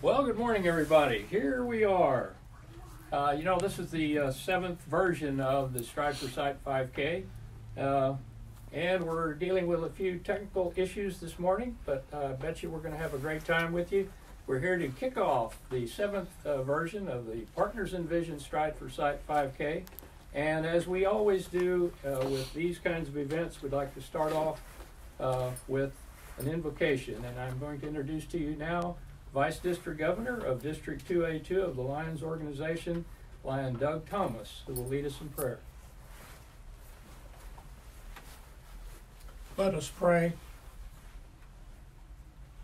Well, good morning, everybody. Here we are. This is the seventh version of the Stride for Sight 5K, and we're dealing with a few technical issues this morning, but I bet you we're going to have a great time with you. We're here to kick off the seventh version of the Partners in Vision Stride for Sight 5K, and as we always do with these kinds of events, we'd like to start off with an invocation, and I'm going to introduce to you now Vice District Governor of District 2A2 of the Lions Organization, Lion Doug Thomas, who will lead us in prayer. Let us pray.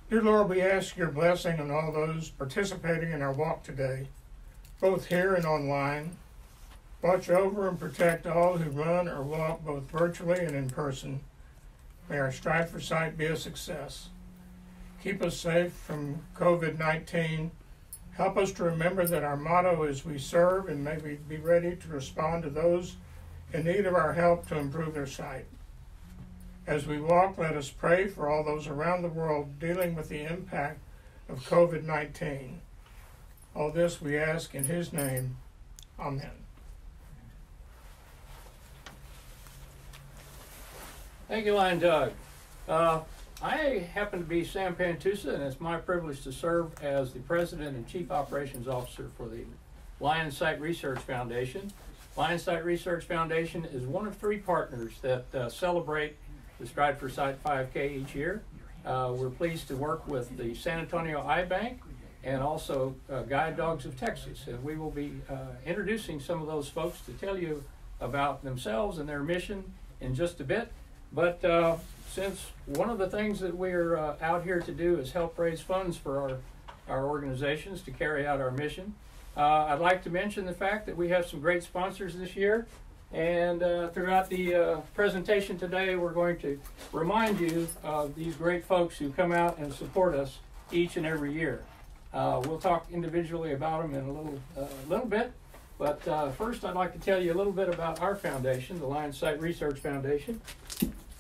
Dear Lord, we ask your blessing on all those participating in our walk today, both here and online. Watch over and protect all who run or walk both virtually and in person. May our Stride for Sight be a success. Keep us safe from COVID-19. Help us to remember that our motto is we serve, and may we be ready to respond to those in need of our help to improve their sight. As we walk, let us pray for all those around the world dealing with the impact of COVID-19. All this we ask in his name. Amen. Thank you, Lion Doug. I happen to be Sam Pantusa, and it's my privilege to serve as the President and Chief Operations Officer for the Lions Sight Research Foundation. Lions Sight Research Foundation is one of three partners that celebrate the Stride for Sight 5K each year. We're pleased to work with the San Antonio Eye Bank and also Guide Dogs of Texas, and we will be introducing some of those folks to tell you about themselves and their mission in just a bit. But since one of the things that we're out here to do is help raise funds for our organizations to carry out our mission, I'd like to mention the fact that we have some great sponsors this year. And throughout the presentation today, we're going to remind you of these great folks who come out and support us each and every year. We'll talk individually about them in a little bit. But first, I'd like to tell you a little bit about our foundation, the Lions Sight Research Foundation.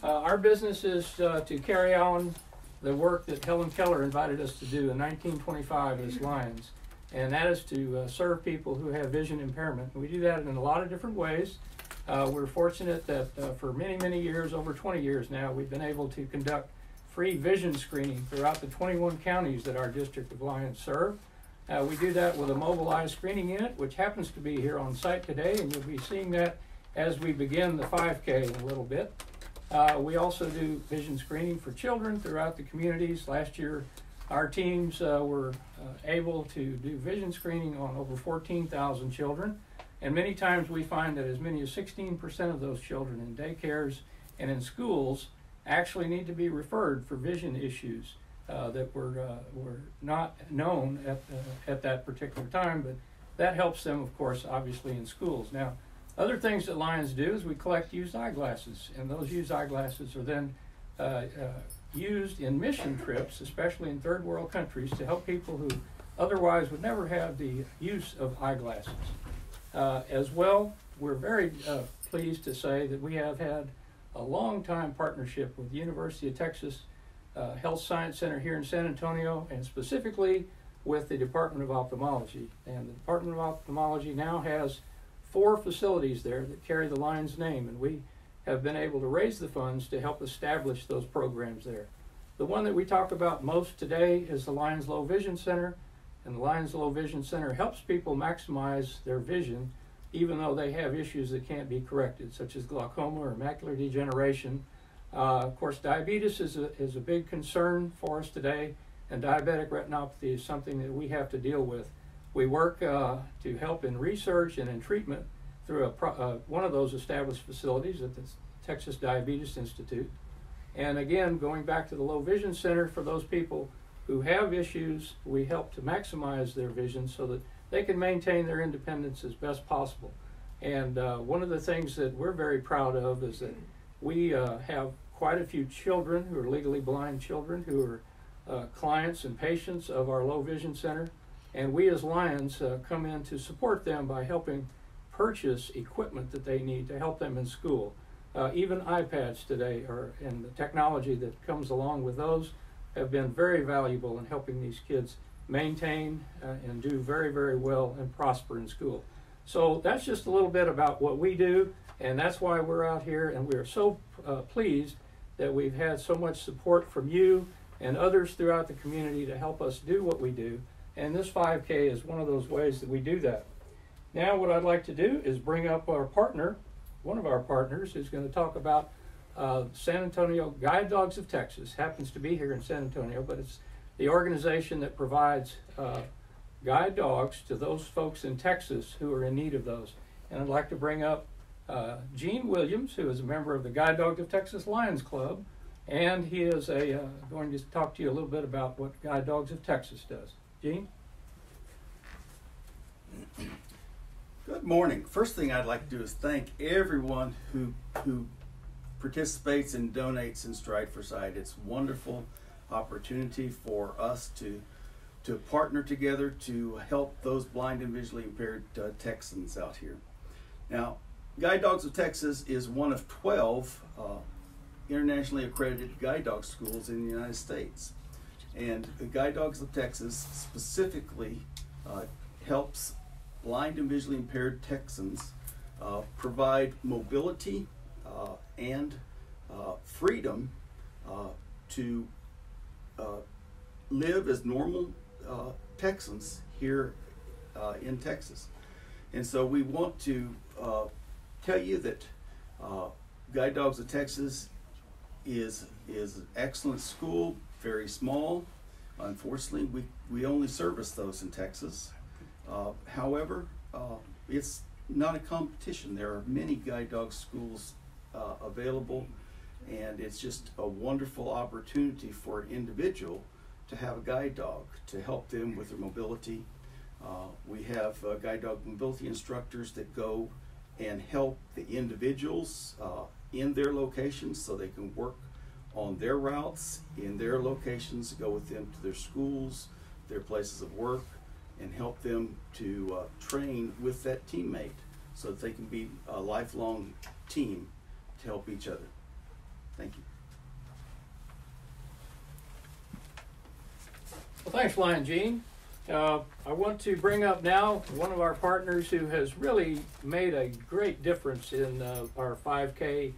Our business is to carry on the work that Helen Keller invited us to do in 1925 as Lions, and that is to serve people who have vision impairment. We do that in a lot of different ways. We're fortunate that for many, many years, over 20 years now, we've been able to conduct free vision screening throughout the 21 counties that our District of Lions serve. We do that with a mobile eye screening unit, which happens to be here on site today, and you'll be seeing that as we begin the 5K in a little bit. We also do vision screening for children throughout the communities. Last year, our teams were able to do vision screening on over 14,000 children. And many times we find that as many as 16% of those children in daycares and in schools actually need to be referred for vision issues that were not known at that particular time, but that helps them, of course, obviously in schools. Now, other things that Lions do is we collect used eyeglasses, and those used eyeglasses are then used in mission trips, especially in third world countries, to help people who otherwise would never have the use of eyeglasses. As well, we're very pleased to say that we have had a long time partnership with the University of Texas Health Science Center here in San Antonio, and specifically with the Department of Ophthalmology. And the Department of Ophthalmology now has 4 facilities there that carry the Lions name, and we have been able to raise the funds to help establish those programs there. The one that we talk about most today is the Lions Low Vision Center, and the Lions Low Vision Center helps people maximize their vision even though they have issues that can't be corrected, such as glaucoma or macular degeneration. Of course, diabetes is a big concern for us today, and diabetic retinopathy is something that we have to deal with. We work to help in research and in treatment through one of those established facilities at the Texas Diabetes Institute. And again, going back to the Low Vision Center, for those people who have issues, we help to maximize their vision so that they can maintain their independence as best possible. And one of the things that we're very proud of is that we have quite a few children who are legally blind children who are clients and patients of our Low Vision Center. And we as Lions come in to support them by helping purchase equipment that they need to help them in school. Even iPads today, and the technology that comes along with those, have been very valuable in helping these kids maintain and do very, very well and prosper in school. So that's just a little bit about what we do, and that's why we're out here, and we are so pleased that we've had so much support from you and others throughout the community to help us do what we do. And this 5K is one of those ways that we do that. Now what I'd like to do is bring up our partner, one of our partners, who's going to talk about San Antonio Guide Dogs of Texas. Happens to be here in San Antonio, but it's the organization that provides guide dogs to those folks in Texas who are in need of those. And I'd like to bring up Gene Williams, who is a member of the Guide Dogs of Texas Lions Club, and he is going to talk to you a little bit about what Guide Dogs of Texas does. Gene? Good morning. First thing I'd like to do is thank everyone who participates and donates in Stride for Sight. It's a wonderful opportunity for us to partner together to help those blind and visually impaired Texans out here. Now, Guide Dogs of Texas is one of 12 internationally accredited guide dog schools in the United States. And the Guide Dogs of Texas specifically helps blind and visually impaired Texans provide mobility and freedom to live as normal Texans here in Texas. And so we want to tell you that Guide Dogs of Texas is an excellent school, very small. Unfortunately, we only service those in Texas. However, it's not a competition. There are many guide dog schools available, and it's just a wonderful opportunity for an individual to have a guide dog to help them with their mobility. We have guide dog mobility instructors that go and help the individuals in their locations so they can work on their routes in their locations, go with them to their schools, their places of work, and help them to train with that teammate so that they can be a lifelong team to help each other. Thank you. Well, thanks, Lion Gene. I want to bring up now one of our partners who has really made a great difference in our 5K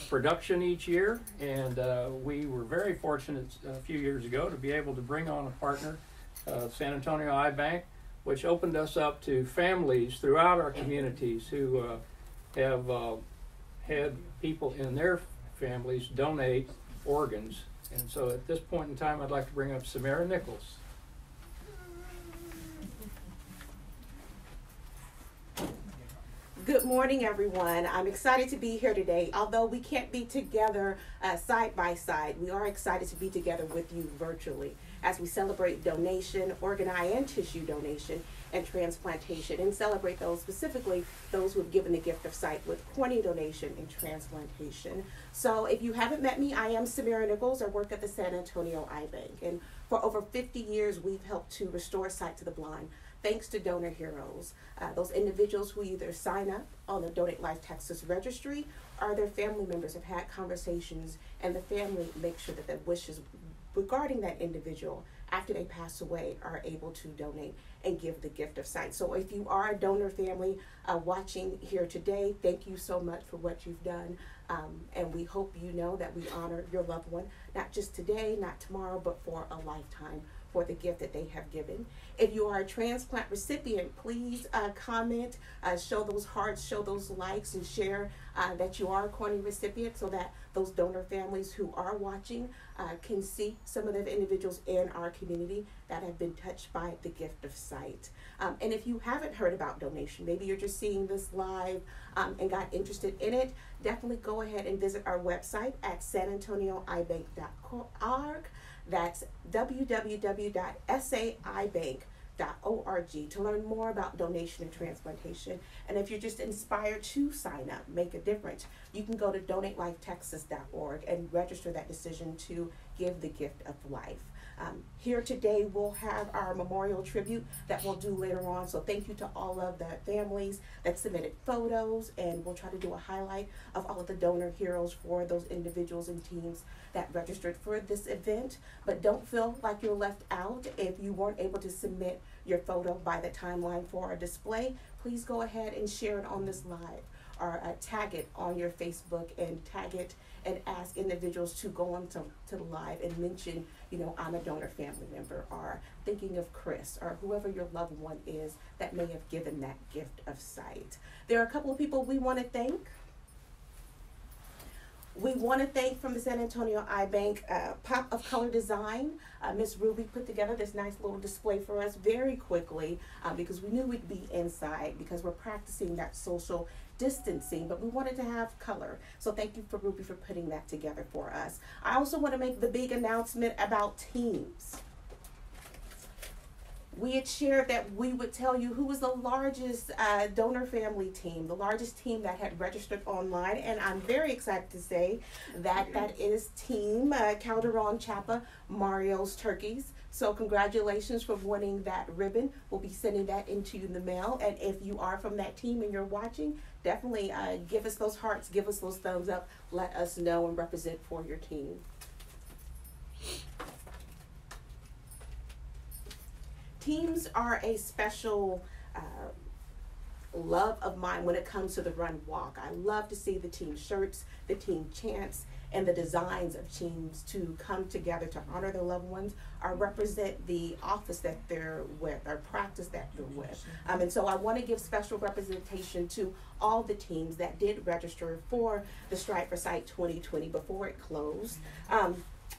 production each year, and we were very fortunate a few years ago to be able to bring on a partner, San Antonio Eye Bank, which opened us up to families throughout our communities who have had people in their families donate organs. And so at this point in time, I'd like to bring up Samara Nichols. Good morning, everyone. I'm excited to be here today. Although we can't be together side by side, we are excited to be together with you virtually as we celebrate donation, organ, eye, and tissue donation, and transplantation, and celebrate those, specifically those who have given the gift of sight with cornea donation and transplantation. So if you haven't met me, I am Samara Nichols. I work at the San Antonio Eye Bank, and for over 50 years, we've helped to restore sight to the blind, thanks to donor heroes, those individuals who either sign up on the Donate Life Texas registry or their family members have had conversations, and the family makes sure that their wishes regarding that individual after they pass away are able to donate and give the gift of sight. So if you are a donor family watching here today, thank you so much for what you've done. And we hope you know that we honor your loved one, not just today, not tomorrow, but for a lifetime, for the gift that they have given. If you are a transplant recipient, please comment, show those hearts, show those likes, and share that you are a cornea recipient so that those donor families who are watching can see some of the individuals in our community that have been touched by the gift of sight. And if you haven't heard about donation, maybe you're just seeing this live and got interested in it, definitely go ahead and visit our website at sanantonioeyebank.org. That's www.saibank.org to learn more about donation and transplantation. And if you're just inspired to sign up, make a difference, you can go to donatelifetexas.org and register that decision to give the gift of life. Here today we'll have our memorial tribute that we'll do later on. So thank you to all of the families that submitted photos, and we'll try to do a highlight of all of the donor heroes for those individuals and teams that registered for this event. But don't feel like you're left out. If you weren't able to submit your photo by the timeline for our display, please go ahead and share it on this live, or tag it on your Facebook and tag it and ask individuals to go on to the live and mention, you know, I'm a donor family member, or thinking of Chris, or whoever your loved one is that may have given that gift of sight. There are a couple of people we want to thank. We want to thank from the San Antonio Eye Bank, Pop of Color Design. Miss Ruby put together this nice little display for us very quickly because we knew we'd be inside because we're practicing that social distancing, but we wanted to have color. So thank you for Ruby for putting that together for us. I also want to make the big announcement about teams. We had shared that we would tell you who was the largest donor family team, the largest team that had registered online, and I'm very excited to say that that is Team Calderon Chapa Mario's Turkeys. So congratulations for winning that ribbon. We'll be sending that into you in the mail, and if you are from that team and you're watching, definitely give us those hearts, give us those thumbs up, let us know and represent for your team. Teams are a special love of mine when it comes to the run walk. I love to see the team shirts, the team chants, and the designs of teams to come together to honor their loved ones or represent the office that they're with or practice that they're with. And so I want to give special representation to all the teams that did register for the Strive for Sight 2020 before it closed.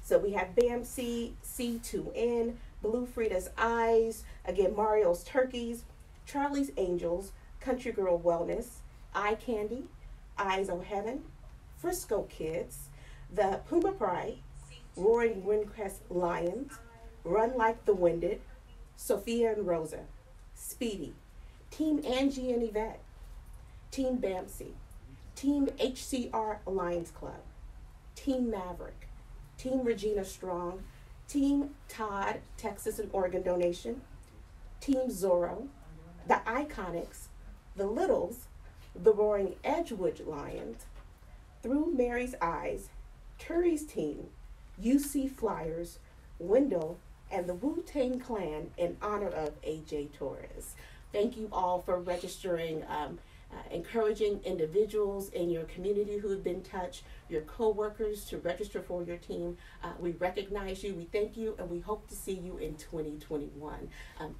So we have BAMC, C2N, Blue Frida's Eyes, again, Mario's Turkeys, Charlie's Angels, Country Girl Wellness, Eye Candy, Eyes of Heaven, Frisco Kids, the Puma Pride, Roaring Windcrest Lions, Run Like the Winded, Sophia and Rosa, Speedy, Team Angie and Yvette, Team BAMC, Team HCR Lions Club, Team Maverick, Team Regina Strong, Team Todd, Texas and Oregon Donation, Team Zorro, the Iconics, the Littles, the Roaring Edgewood Lions, Through Mary's Eyes, Curry's Team, UC Flyers, Wendell, and the Wu-Tang Clan in honor of AJ Torres. Thank you all for registering, encouraging individuals in your community who have been touched, your co-workers to register for your team. We recognize you, we thank you, and we hope to see you in 2021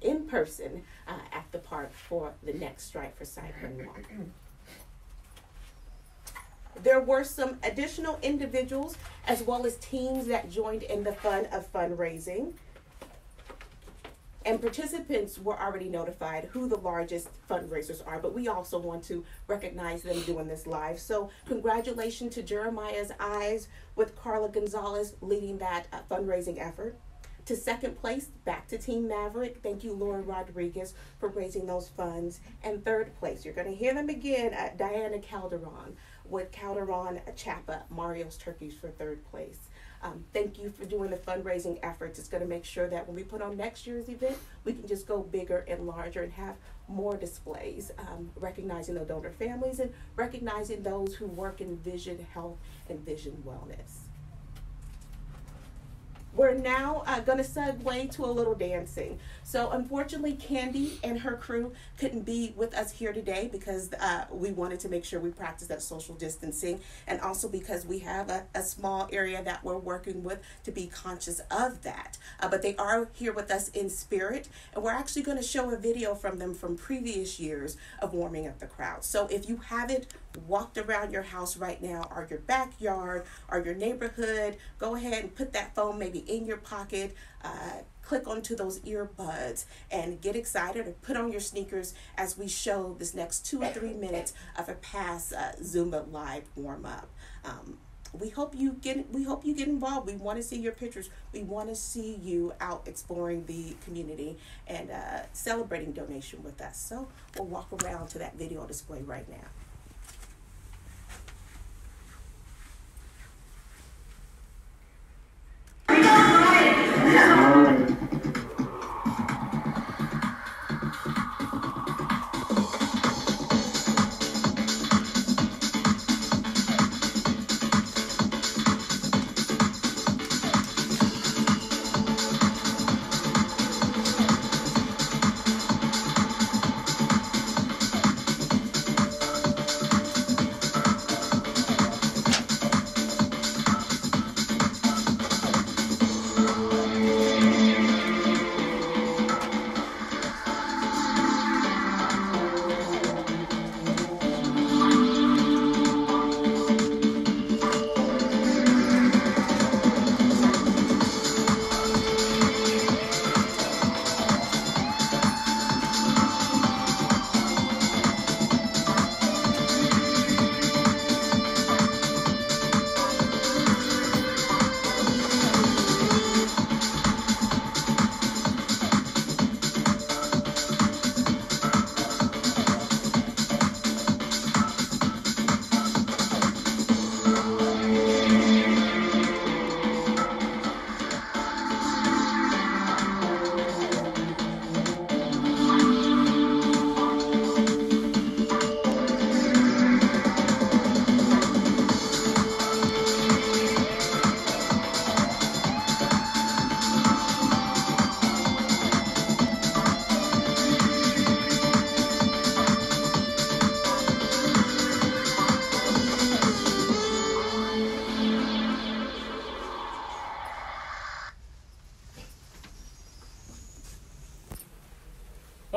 in person at the park for the next Strive for Sight Run Walk. There were some additional individuals as well as teams that joined in the fun of fundraising. And participants were already notified who the largest fundraisers are, but we also want to recognize them doing this live. So congratulations to Jeremiah's Eyes with Carla Gonzalez leading that fundraising effort. To second place, back to Team Maverick. Thank you, Laura Rodriguez, for raising those funds. And third place, you're going to hear them again, Diana Calderon with Calderon Chapa, Mario's Turkeys for third place. Thank you for doing the fundraising efforts. It's going to make sure that when we put on next year's event, we can just go bigger and larger and have more displays, recognizing the donor families and recognizing those who work in vision health and vision wellness. We're now going to segue to a little dancing. So unfortunately, Candy and her crew couldn't be with us here today because we wanted to make sure we practice that social distancing, and also because we have a small area that we're working with to be conscious of that. But they are here with us in spirit, and we're actually going to show a video from them from previous years of warming up the crowd. So if you haven't walked around your house right now or your backyard or your neighborhood, go ahead and put that phone maybe in your pocket, click onto those earbuds and get excited, or put on your sneakers as we show this next 2 or 3 minutes of a past Zumba live warm up. We hope you get involved. We want to see your pictures. We want to see you out exploring the community and celebrating donation with us. So we'll walk around to that video display right now. Yeah.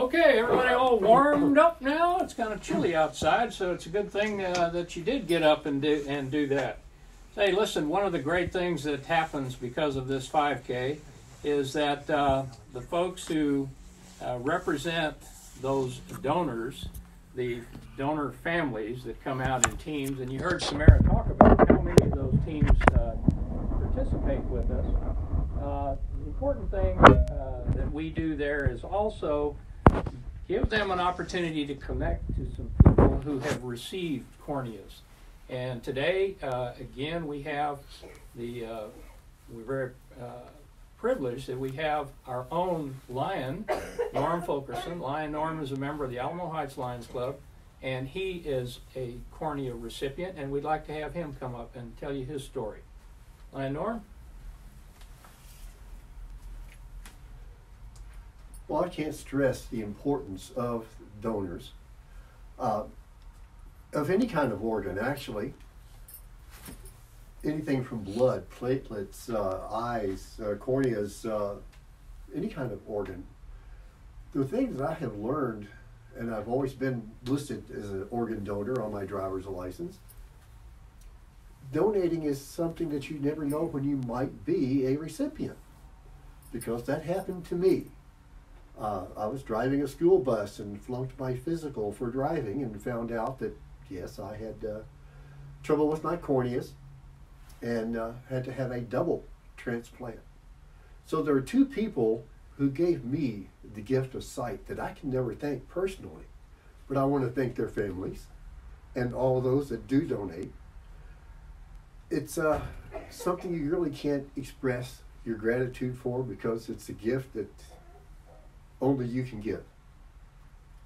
Okay, everybody all warmed up now. It's kind of chilly outside, so it's a good thing that you did get up and do that. Hey, listen, one of the great things that happens because of this 5K is that the folks who represent those donors, the donor families that come out in teams, and you heard Samara talk about how many of those teams participate with us. The important thing that we do there is also give them an opportunity to connect to some people who have received corneas. And today, again, we have we're very privileged that we have our own Lion, Norm Fulkerson. Lion Norm is a member of the Alamo Heights Lions Club, and he is a cornea recipient, and we'd like to have him come up and tell you his story. Lion Norm? Well, I can't stress the importance of donors, of any kind of organ, actually. Anything from blood, platelets, eyes, corneas, any kind of organ. The thing that I have learned, and I've always been listed as an organ donor on my driver's license, donating is something that you never know when you might be a recipient, because that happened to me. I was driving a school bus and flunked my physical for driving and found out that, yes, I had trouble with my corneas and had to have a double transplant. So there are two people who gave me the gift of sight that I can never thank personally, but I want to thank their families and all those that do donate. It's something you really can't express your gratitude for, because it's a gift that only you can give.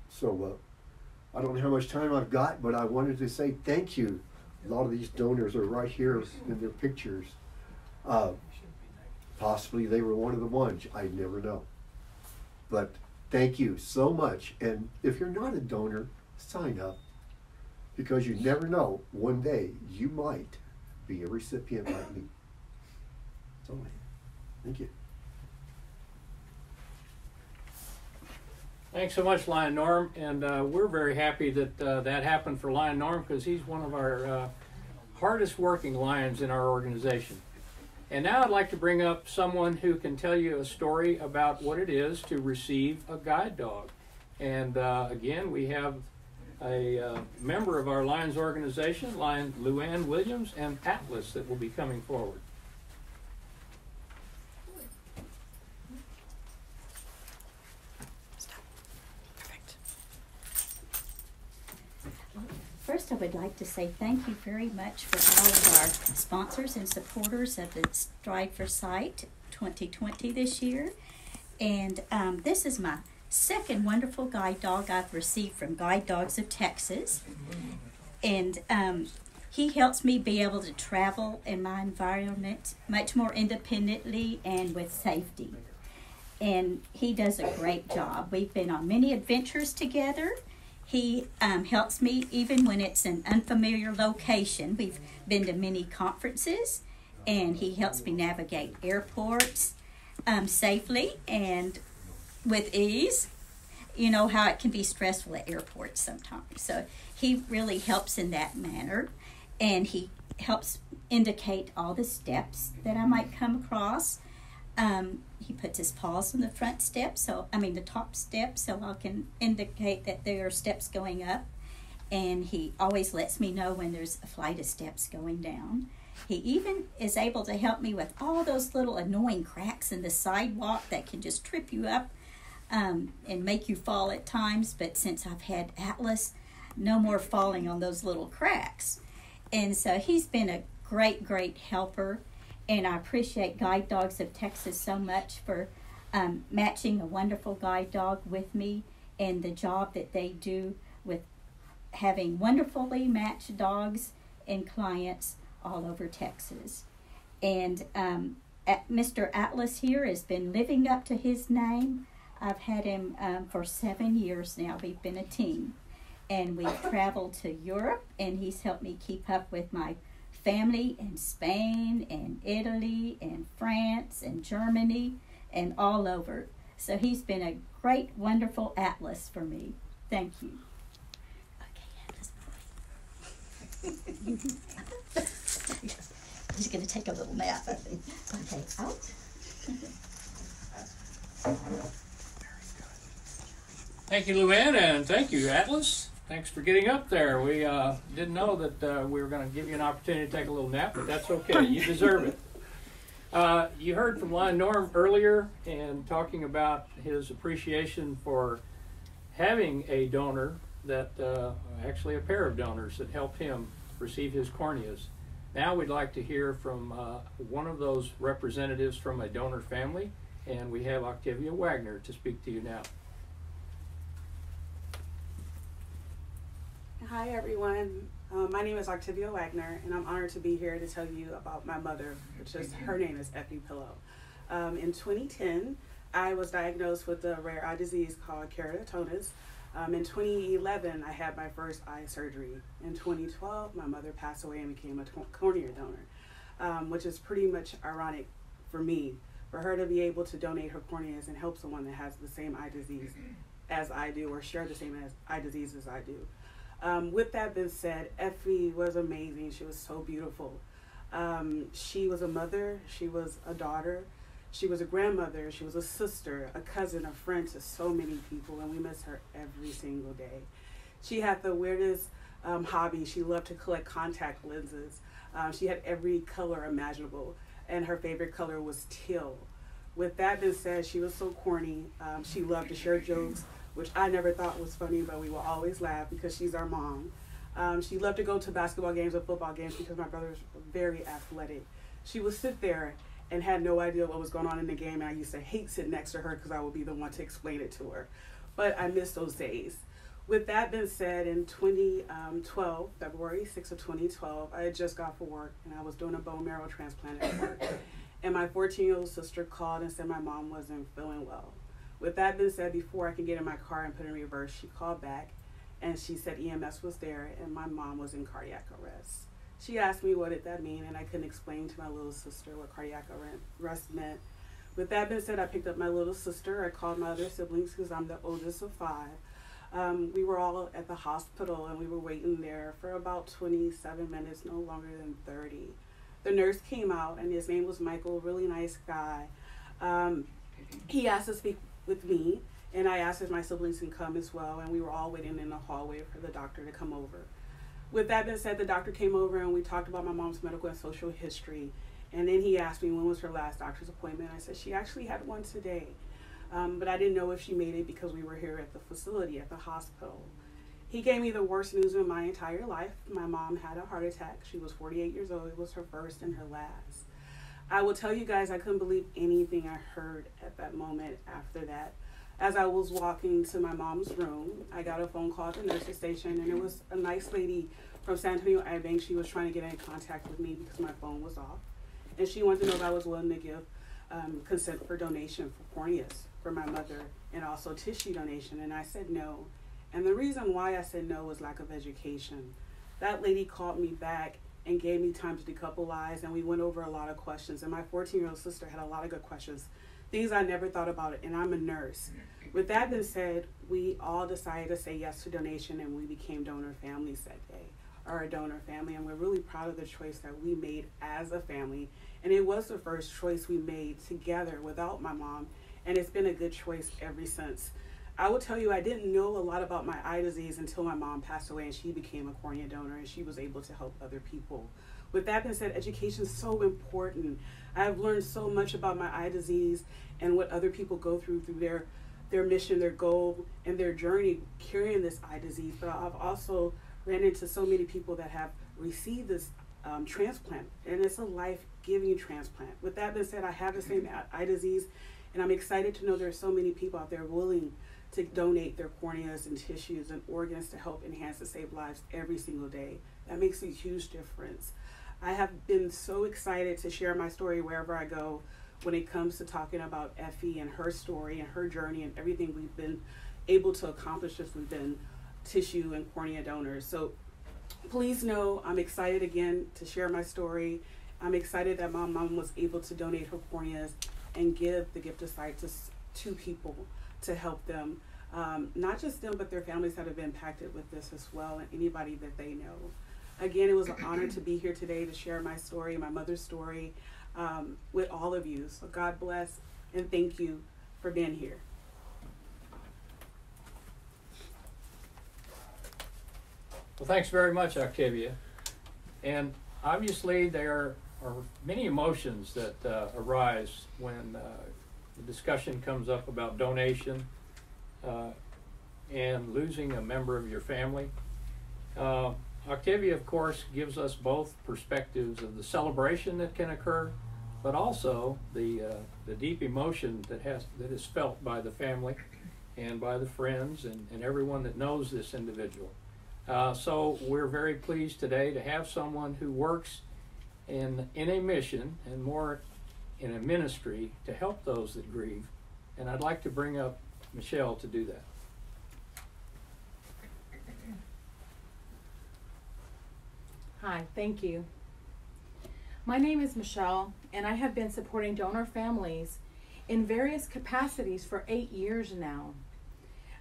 So I don't know how much time I've got, but I wanted to say thank you. A lot of these donors are right here in their pictures. Possibly they were one of the ones, I never know. But thank you so much. And if you're not a donor, sign up, because you never know, one day you might be a recipient like me. So thank you. Thanks so much, Lion Norm, and we're very happy that that happened for Lion Norm, because he's one of our hardest working lions in our organization. And now I'd like to bring up someone who can tell you a story about what it is to receive a guide dog. And again, we have a member of our Lions organization, Lion Luann Williams and Atlas, that will be coming forward. First, I would like to say thank you very much for all of our sponsors and supporters of the Stride for Sight 2020 this year. And this is my second wonderful guide dog I've received from Guide Dogs of Texas. And he helps me be able to travel in my environment much more independently and with safety. And he does a great job. We've been on many adventures together. He helps me even when it's an unfamiliar location. We've been to many conferences, and he helps me navigate airports safely and with ease. You know how it can be stressful at airports sometimes. So he really helps in that manner, and he helps indicate all the steps that I might come across. He puts his paws on the front step, the top step, so I can indicate that there are steps going up. And he always lets me know when there's a flight of steps going down. He even is able to help me with all those little annoying cracks in the sidewalk that can just trip you up and make you fall at times. But since I've had Atlas, no more falling on those little cracks. And so he's been a great, great helper. And I appreciate Guide Dogs of Texas so much for matching a wonderful guide dog with me, and the job that they do with having wonderfully matched dogs and clients all over Texas. And Mr. Atlas here has been living up to his name. I've had him for 7 years now. We've been a team. And we've traveled to Europe, and he's helped me keep up with my family in Spain and Italy and France and Germany and all over. So he's been a great, wonderful Atlas for me. Thank you. Okay, Atlas. He's going to take a little nap, I think. Okay, out. Thank you, Luann, and thank you, Atlas. Thanks for getting up there. We didn't know that we were going to give you an opportunity to take a little nap, but that's okay. You deserve it. You heard from Lion Norm earlier in talking about his appreciation for having a donor that, actually a pair of donors that helped him receive his corneas. Now we'd like to hear from one of those representatives from a donor family, and we have Octavia Wagner to speak to you now. Hi everyone, my name is Octavia Wagner, and I'm honored to be here to tell you about my mother, which is, her name is Effie Pillow. In 2010, I was diagnosed with a rare eye disease called keratoconus. In 2011, I had my first eye surgery. In 2012, my mother passed away and became a cornea donor, which is pretty much ironic for me, for her to be able to donate her corneas and help someone that has the same eye disease as I do, or share the same eye disease as I do. With that being said, Effie was amazing. She was so beautiful. She was a mother, she was a daughter, she was a grandmother, she was a sister, a cousin, a friend to so many people, and we miss her every single day. She had the weirdest hobby. She loved to collect contact lenses. She had every color imaginable, and her favorite color was teal. With that being said, she was so corny. She loved to share jokes, which I never thought was funny, but we will always laugh because she's our mom. She loved to go to basketball games or football games because my brother's very athletic. She would sit there and had no idea what was going on in the game, and I used to hate sitting next to her because I would be the one to explain it to her. But I miss those days. With that being said, in 2012, February 6th of 2012, I had just got off of work, and I was doing a bone marrow transplant at work. And my 14-year-old sister called and said my mom wasn't feeling well. With that being said, before I could get in my car and put in reverse, she called back and she said EMS was there and my mom was in cardiac arrest. She asked me what did that mean, and I couldn't explain to my little sister what cardiac arrest meant. With that being said, I picked up my little sister. I called my other siblings because I'm the oldest of 5. We were all at the hospital and we were waiting there for about 27 minutes, no longer than 30. The nurse came out and his name was Michael, really nice guy. He asked to speak with me, and I asked if my siblings can come as well, and we were all waiting in the hallway for the doctor to come over. With that being said, the doctor came over and we talked about my mom's medical and social history, and then he asked me when was her last doctor's appointment. I said she actually had one today, but I didn't know if she made it because we were here at the facility, at the hospital. He gave me the worst news in my entire life. My mom had a heart attack. She was 48 years old. It was her first and her last. I will tell you guys, I couldn't believe anything I heard at that moment after that. As I was walking to my mom's room, I got a phone call at the nurse's station, and it was a nice lady from San Antonio Eye Bank. She was trying to get in contact with me because my phone was off. And she wanted to know if I was willing to give consent for donation for corneas for my mother and also tissue donation. And I said no. And the reason why I said no was lack of education. That lady called me back and gave me time to decoupleize, and we went over a lot of questions. And my 14-year-old sister had a lot of good questions, things I never thought about, and I'm a nurse. With that being said, we all decided to say yes to donation, and we became donor families that day, or a donor family, and we're really proud of the choice that we made as a family. And it was the first choice we made together without my mom, and it's been a good choice ever since. I will tell you, I didn't know a lot about my eye disease until my mom passed away and she became a cornea donor and she was able to help other people. With that being said, education is so important. I've learned so much about my eye disease and what other people go through their mission, their goal, and their journey carrying this eye disease. But I've also ran into so many people that have received this transplant, and it's a life-giving transplant. With that being said, I have the same eye disease, and I'm excited to know there are so many people out there willing to donate their corneas and tissues and organs to help enhance and save lives every single day. That makes a huge difference. I have been so excited to share my story wherever I go when it comes to talking about Effie and her story and her journey and everything we've been able to accomplish as we've been tissue and cornea donors. So please know I'm excited again to share my story. I'm excited that my mom was able to donate her corneas and give the gift of sight to to people to help them, not just them, but their families that have been impacted with this as well, and anybody that they know. Again, it was an honor to be here today to share my story, my mother's story, with all of you. So God bless and thank you for being here. Well, thanks very much, Octavia. And obviously there are many emotions that arise when the discussion comes up about donation and losing a member of your family. Octavia, of course, gives us both perspectives of the celebration that can occur, but also the deep emotion that is felt by the family and by the friends and everyone that knows this individual. So we're very pleased today to have someone who works in a mission and more in a ministry to help those that grieve. And I'd like to bring up Michelle to do that. Hi, thank you. My name is Michelle, and I have been supporting donor families in various capacities for 8 years now.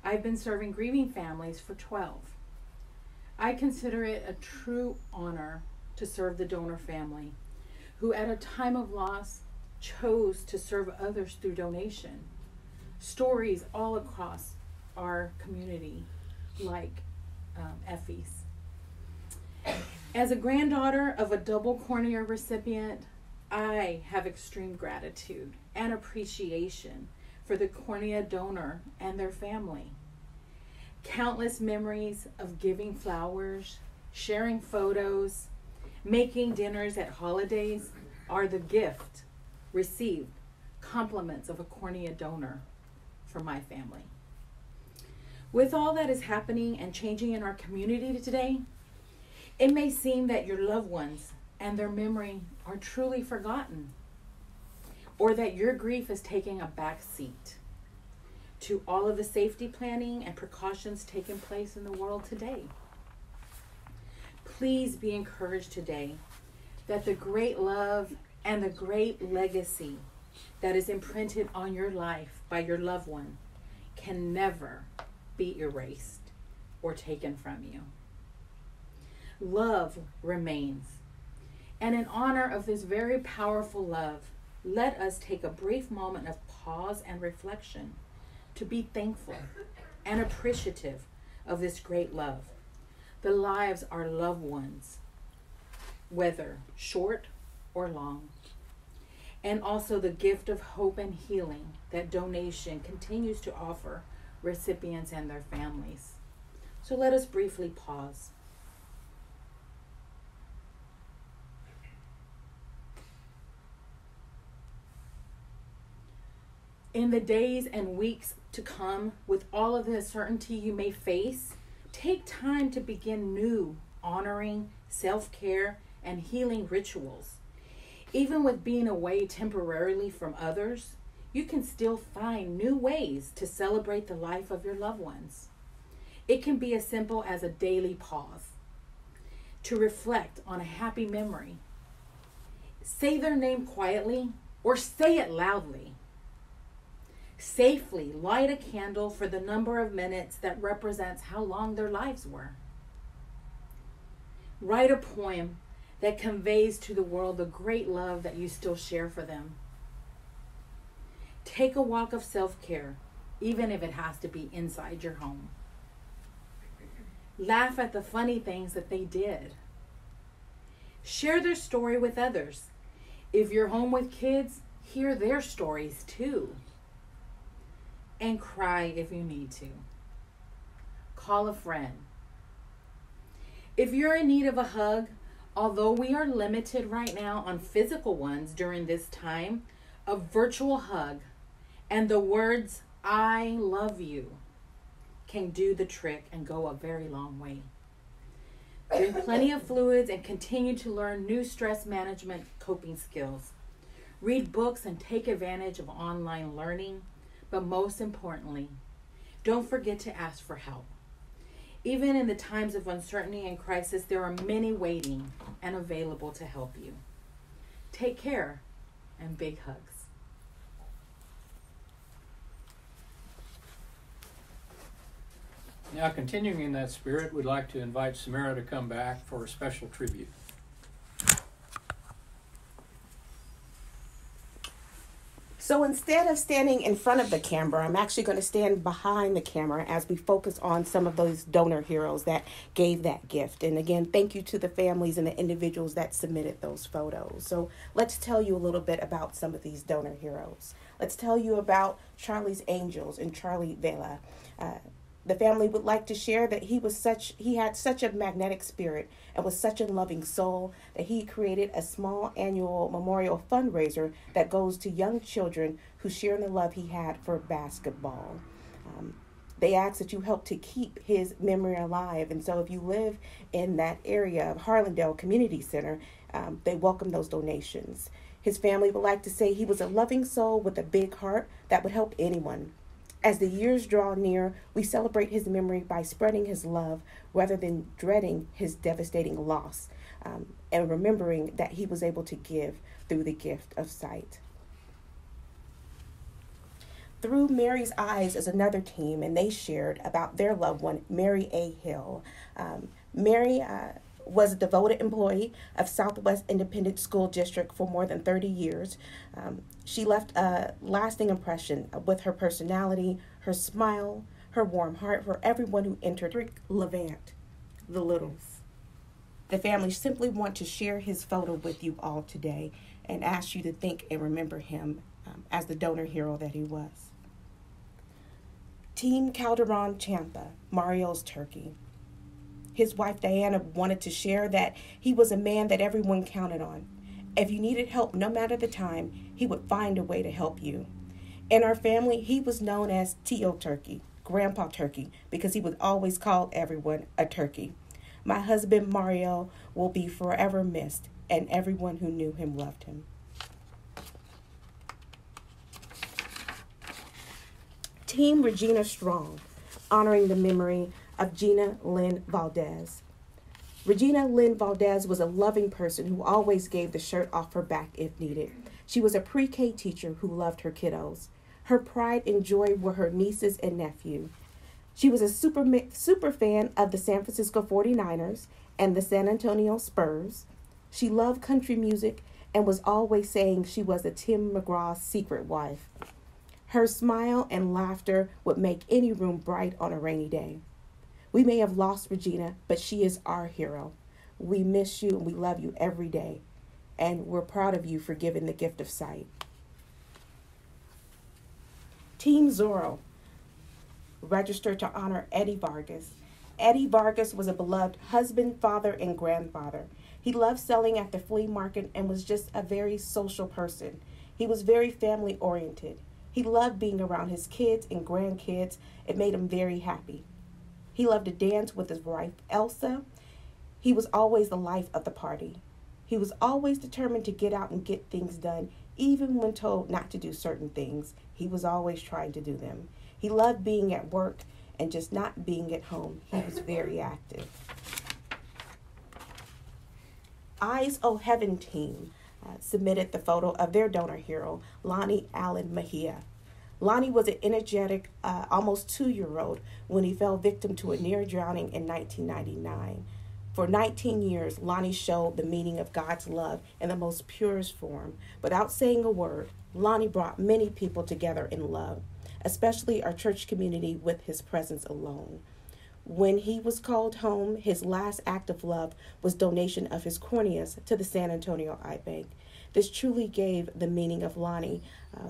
I've been serving grieving families for 12. I consider it a true honor to serve the donor family, who at a time of loss chose to serve others through donation. Stories all across our community, like Effie's. As a granddaughter of a double cornea recipient, I have extreme gratitude and appreciation for the cornea donor and their family. Countless memories of giving flowers, sharing photos, making dinners at holidays are the gift received, compliments of a cornea donor for my family. With all that is happening and changing in our community today, it may seem that your loved ones and their memory are truly forgotten, or that your grief is taking a back seat to all of the safety planning and precautions taking place in the world today. Please be encouraged today that the great love and the great legacy that is imprinted on your life by your loved one can never be erased or taken from you. Love remains. And in honor of this very powerful love, let us take a brief moment of pause and reflection to be thankful and appreciative of this great love, the lives our loved ones, whether short or long, and also the gift of hope and healing that donation continues to offer recipients and their families. So let us briefly pause. In the days and weeks to come, with all of the uncertainty you may face, take time to begin new, honoring, self-care, and healing rituals. Even with being away temporarily from others, you can still find new ways to celebrate the life of your loved ones. It can be as simple as a daily pause to reflect on a happy memory. Say their name quietly or say it loudly. Safely light a candle for the number of minutes that represents how long their lives were. Write a poem that conveys to the world the great love that you still share for them. Take a walk of self-care, even if it has to be inside your home. Laugh at the funny things that they did. Share their story with others. If you're home with kids, hear their stories too. And cry if you need to. Call a friend. If you're in need of a hug, although we are limited right now on physical ones during this time, a virtual hug and the words, "I love you," can do the trick and go a very long way. Drink plenty of fluids and continue to learn new stress management coping skills. Read books and take advantage of online learning. But most importantly, don't forget to ask for help. Even in the times of uncertainty and crisis, there are many waiting and available to help you. Take care and big hugs. Now, continuing in that spirit, we'd like to invite Samara to come back for a special tribute. So instead of standing in front of the camera, I'm actually going to stand behind the camera as we focus on some of those donor heroes that gave that gift. And again, thank you to the families and the individuals that submitted those photos. So let's tell you a little bit about some of these donor heroes. Let's tell you about Charlie's Angels and Charlie Vela. The family would like to share that he had such a magnetic spirit and was such a loving soul that he created a small annual memorial fundraiser that goes to young children who share in the love he had for basketball. They ask that you help to keep his memory alive. And so if you live in that area of Harlandale Community Center, they welcome those donations. His family would like to say he was a loving soul with a big heart that would help anyone. As the years draw near, we celebrate his memory by spreading his love rather than dreading his devastating loss, and remembering that he was able to give through the gift of sight. Through Mary's Eyes is another team, and they shared about their loved one, Mary A. Hill. Mary was a devoted employee of Southwest Independent School District for more than 30 years. She left a lasting impression with her personality, her smile, her warm heart for everyone who entered. Rick Levant, the Littles. The family simply want to share his photo with you all today and ask you to think and remember him as the donor hero that he was. Team Calderon Champa, Mario's turkey. His wife Diana wanted to share that he was a man that everyone counted on. If you needed help, no matter the time, he would find a way to help you. In our family, he was known as T.O. Turkey, Grandpa Turkey, because he would always call everyone a turkey. My husband Mario will be forever missed, and everyone who knew him loved him. Team Regina Strong, honoring the memory of Gina Lynn Valdez. Regina Lynn Valdez was a loving person who always gave the shirt off her back if needed. She was a pre-K teacher who loved her kiddos. Her pride and joy were her nieces and nephew. She was a super fan of the San Francisco 49ers and the San Antonio Spurs. She loved country music and was always saying she was a Tim McGraw's secret wife. Her smile and laughter would make any room bright on a rainy day. We may have lost Regina, but she is our hero. We miss you and we love you every day. And we're proud of you for giving the gift of sight. Team Zorro, registered to honor Eddie Vargas. Eddie Vargas was a beloved husband, father, and grandfather. He loved selling at the flea market and was just a very social person. He was very family oriented. He loved being around his kids and grandkids. It made him very happy. He loved to dance with his wife, Elsa. He was always the life of the party. He was always determined to get out and get things done, even when told not to do certain things. He was always trying to do them. He loved being at work and just not being at home. He was very active. Eyes O Heaven team submitted the photo of their donor hero, Lonnie Allen Mejia. Lonnie was an energetic, almost 2-year-old when he fell victim to a near drowning in 1999. For 19 years, Lonnie showed the meaning of God's love in the most purest form. Without saying a word, Lonnie brought many people together in love, especially our church community with his presence alone. When he was called home, his last act of love was donation of his corneas to the San Antonio Eye Bank. This truly gave the meaning of Lonnie,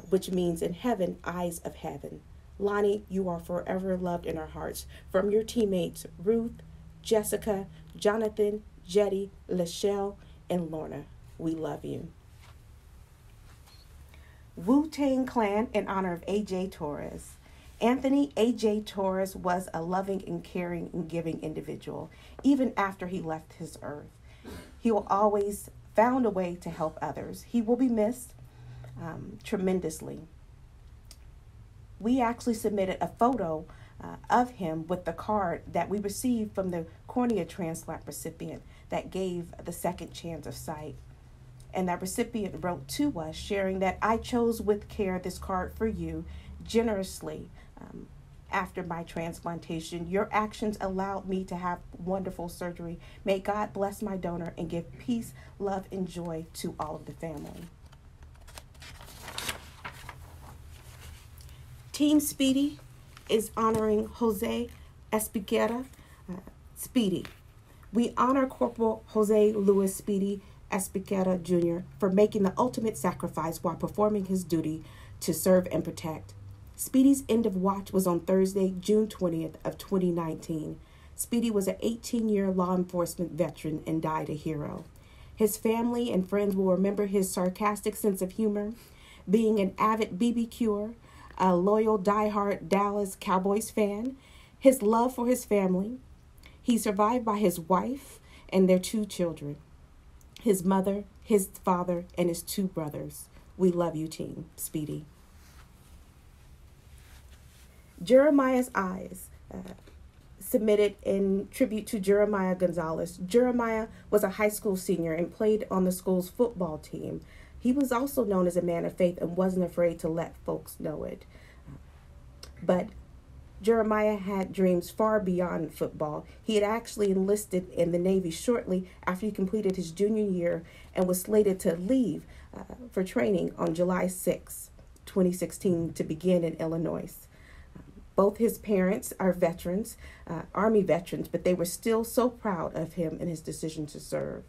which means in heaven, eyes of heaven. Lonnie, you are forever loved in our hearts. From your teammates, Ruth, Jessica, Jonathan, Jetty, Lachelle, and Lorna, we love you. Wu-Tang Clan in honor of A.J. Torres. Anthony A.J. Torres was a loving and caring and giving individual, even after he left his earth. He will always found a way to help others. He will be missed tremendously. We actually submitted a photo of him with the card that we received from the cornea transplant recipient that gave the second chance of sight. And that recipient wrote to us sharing that I chose with care this card for you generously. after my transplantation. Your actions allowed me to have wonderful surgery. May God bless my donor and give peace, love, and joy to all of the family. Team Speedy is honoring Jose Espiguera Speedy. We honor Corporal Jose Luis Speedy Espiguera Jr. for making the ultimate sacrifice while performing his duty to serve and protect. Speedy's end of watch was on Thursday, June 20th of 2019. Speedy was an 18-year law enforcement veteran and died a hero. His family and friends will remember his sarcastic sense of humor, being an avid BBQer, a loyal diehard Dallas Cowboys fan, his love for his family. He's survived by his wife and their 2 children, his mother, his father, and his 2 brothers. We love you, Team Speedy. Jeremiah's Eyes, submitted in tribute to Jeremiah Gonzalez. Jeremiah was a high school senior and played on the school's football team. He was also known as a man of faith and wasn't afraid to let folks know it. But Jeremiah had dreams far beyond football. He had actually enlisted in the Navy shortly after he completed his junior year and was slated to leave for training on July 6, 2016, to begin in Illinois. Both his parents are veterans, Army veterans, but they were still so proud of him and his decision to serve.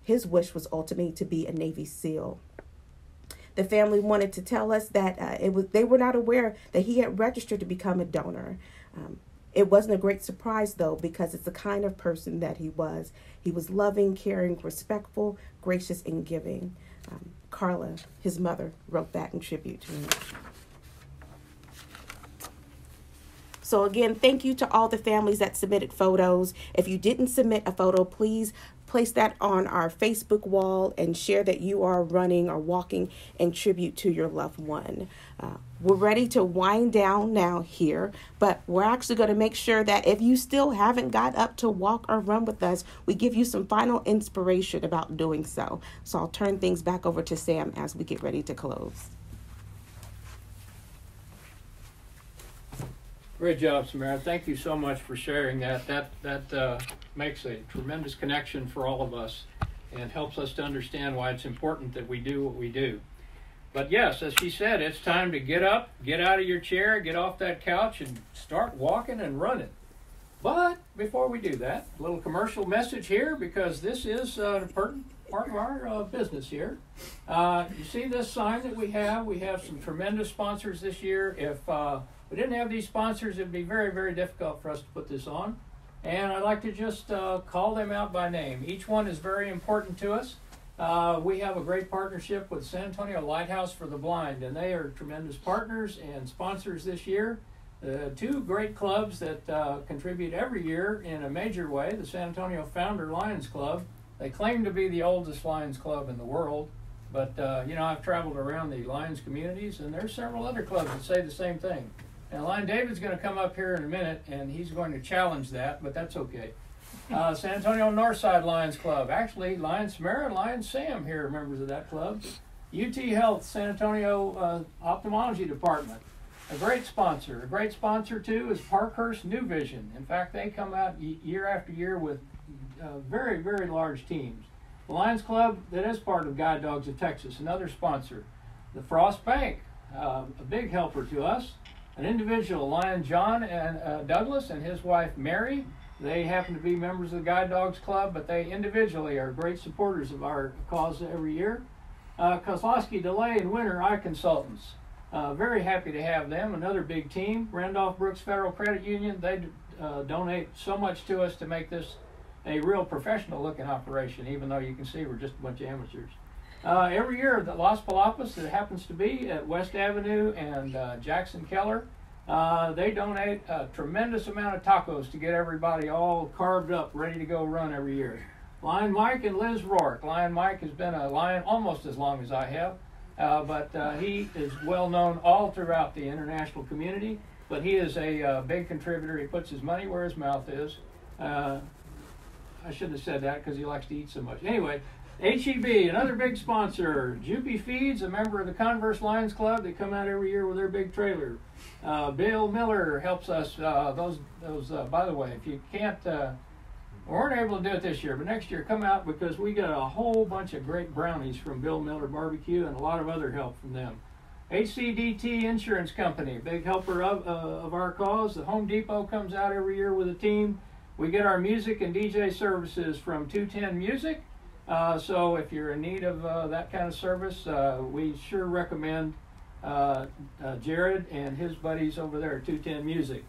His wish was ultimately to be a Navy SEAL. The family wanted to tell us that they were not aware that he had registered to become a donor. It wasn't a great surprise, though, because it's the kind of person that he was. He was loving, caring, respectful, gracious, and giving. Carla, his mother, wrote that in tribute to him. So again, thank you to all the families that submitted photos. If you didn't submit a photo, please place that on our Facebook wall and share that you are running or walking in tribute to your loved one. We're ready to wind down now here, but we're actually going to make sure that if you still haven't got up to walk or run with us, we give you some final inspiration about doing so. So I'll turn things back over to Sam as we get ready to close. Great job, Samara. Thank you so much for sharing that. That makes a tremendous connection for all of us and helps us to understand why it's important that we do what we do. But yes, as she said, it's time to get up, get out of your chair, get off that couch, and start walking and running. But before we do that, a little commercial message here, because this is an important part of our business here. You see this sign that we have some tremendous sponsors this year. If we didn't have these sponsors, it would be very, very difficult for us to put this on. And I'd like to just call them out by name. Each one is very important to us. We have a great partnership with San Antonio Lighthouse for the Blind, and they are tremendous partners and sponsors this year. 2 great clubs that contribute every year in a major way, the San Antonio Founder Lions Club. They claim to be the oldest Lions Club in the world, but I've traveled around the Lions communities, and there's several other clubs that say the same thing. And Lion David's going to come up here in a minute, and he's going to challenge that, but that's okay. San Antonio Northside Lions Club. Actually, Lion Samara and Lion Sam here are members of that club. UT Health, San Antonio Ophthalmology Department. A great sponsor. A great sponsor, too, is Parkhurst New Vision. In fact, they come out year after year with very, very large teams. The Lions Club, that is part of Guide Dogs of Texas, another sponsor. The Frost Bank, a big helper to us. An individual, Lion John and Douglas and his wife Mary. They happen to be members of the Guide Dogs Club, but they individually are great supporters of our cause every year. Kozlowski Delay and Winter Eye Consultants. Very happy to have them. Another big team. Randolph Brooks Federal Credit Union. They donate so much to us to make this a real professional looking operation, even though you can see we're just a bunch of amateurs. Every year, the Las Palapas, that happens to be at West Avenue and Jackson Keller, they donate a tremendous amount of tacos to get everybody all carved up, ready to go run every year. Lion Mike and Liz Rourke. Lion Mike has been a Lion almost as long as I have, but he is well known all throughout the international community, but he is a big contributor. He puts his money where his mouth is. I shouldn't have said that because he likes to eat so much. Anyway, HEB, another big sponsor. Jupy Feeds, a member of the Converse Lions Club. They come out every year with their big trailer. Bill Miller helps us. By the way, if you can't, we weren't able to do it this year, but next year come out because we got a whole bunch of great brownies from Bill Miller Barbecue and a lot of other help from them. HCDT Insurance Company, big helper of our cause. The Home Depot comes out every year with a team. We get our music and DJ services from 210 Music. So if you're in need of that kind of service, we sure recommend Jared and his buddies over there at 210 Music.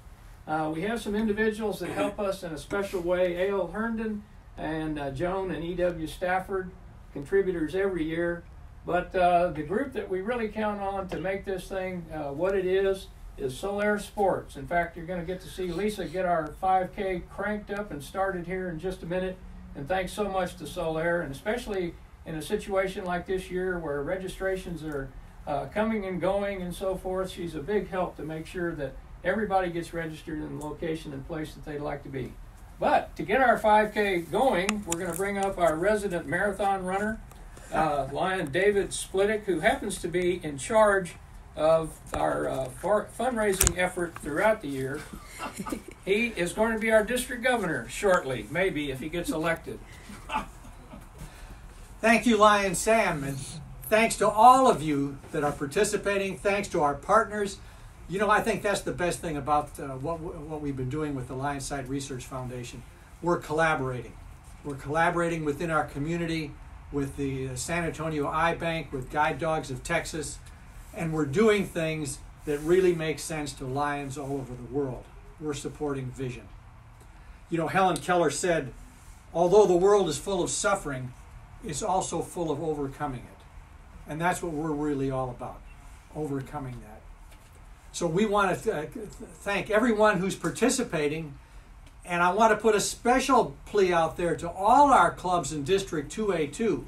We have some individuals that help us in a special way. A.L. Herndon and Joan and E.W. Stafford, contributors every year. But the group that we really count on to make this thing what it is Solaire Sports. In fact, you're going to get to see Lisa get our 5K cranked up and started here in just a minute. And thanks so much to Solaire, and especially in a situation like this year where registrations are coming and going and so forth. She's a big help to make sure that everybody gets registered in the location and place that they'd like to be. But to get our 5K going, we're going to bring up our resident marathon runner, Lion David Splittick, who happens to be in charge of our fundraising effort throughout the year. He is going to be our district governor shortly, maybe, if he gets elected. Thank you, Lion Sam, and thanks to all of you that are participating. Thanks to our partners. You know, I think that's the best thing about what we've been doing with the Lionside Research Foundation. We're collaborating. We're collaborating within our community with the San Antonio Eye Bank, with Guide Dogs of Texas, and we're doing things that really make sense to lions all over the world. We're supporting vision. You know, Helen Keller said, although the world is full of suffering, it's also full of overcoming it. And that's what we're really all about, overcoming that. So we want to thank everyone who's participating, and I want to put a special plea out there to all our clubs in District 2A2,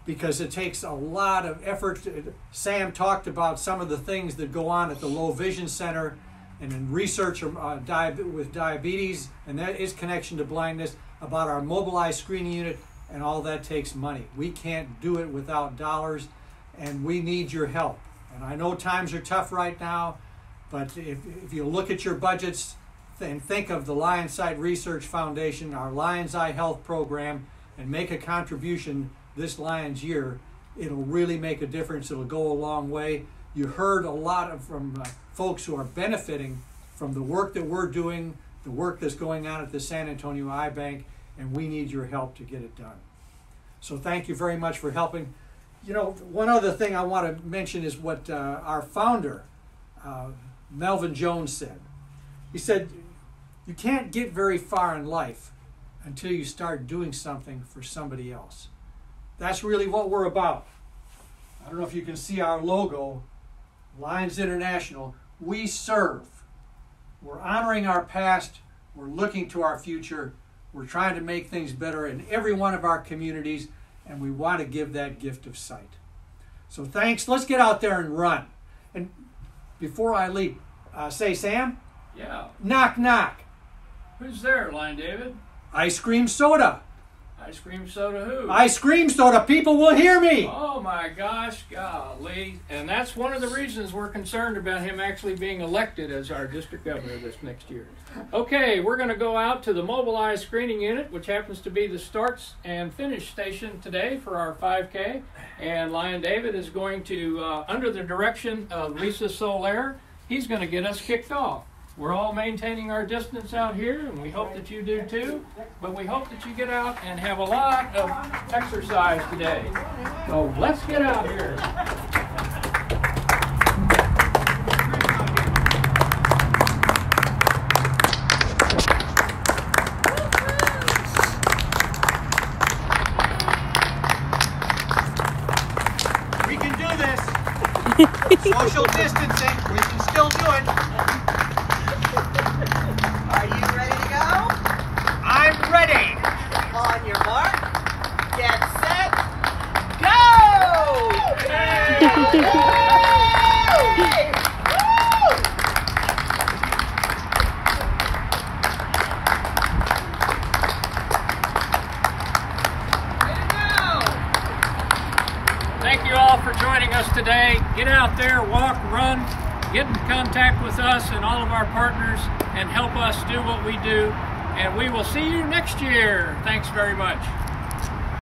because it takes a lot of effort. Sam talked about some of the things that go on at the Low Vision Center and in research with diabetes and that is connection to blindness, about our mobilized screening unit, and all that takes money. We can't do it without dollars, and we need your help. And I know times are tough right now, but if you look at your budgets and think of the Lionside Research Foundation, our Lion's Eye Health Program, and make a contribution this Lions Year, it'll really make a difference. It'll go a long way. You heard a lot from folks who are benefiting from the work that we're doing, the work that's going on at the San Antonio Eye Bank, and we need your help to get it done. So thank you very much for helping. You know, one other thing I want to mention is what our founder, Melvin Jones, said. He said, you can't get very far in life until you start doing something for somebody else. That's really what we're about. I don't know if you can see our logo, Lions International. We serve. We're honoring our past. We're looking to our future. We're trying to make things better in every one of our communities, and we want to give that gift of sight. So thanks. Let's get out there and run. And before I leave, say, Sam? Yeah. Knock, knock. Who's there, Lion David? Ice cream soda. Ice cream soda who? Ice cream soda. People will hear me. Oh my gosh, golly. And that's one of the reasons we're concerned about him actually being elected as our district governor this next year. Okay, we're going to go out to the mobilized screening unit, which happens to be the starts and finish station today for our 5K. And Lion David is going to, under the direction of Lisa Solaire, he's going to get us kicked off. We're all maintaining our distance out here, and we hope that you do too. But we hope that you get out and have a lot of exercise today. So let's get out here. We can do this. Social distancing. We can still do it. Are you ready to go? I'm ready. On your mark, get set, go! Yay! Woo! Way to go! Get out there, walk, run, get in contact with us and all of our partners and help us do what we do. And we will see you next year. Thanks very much.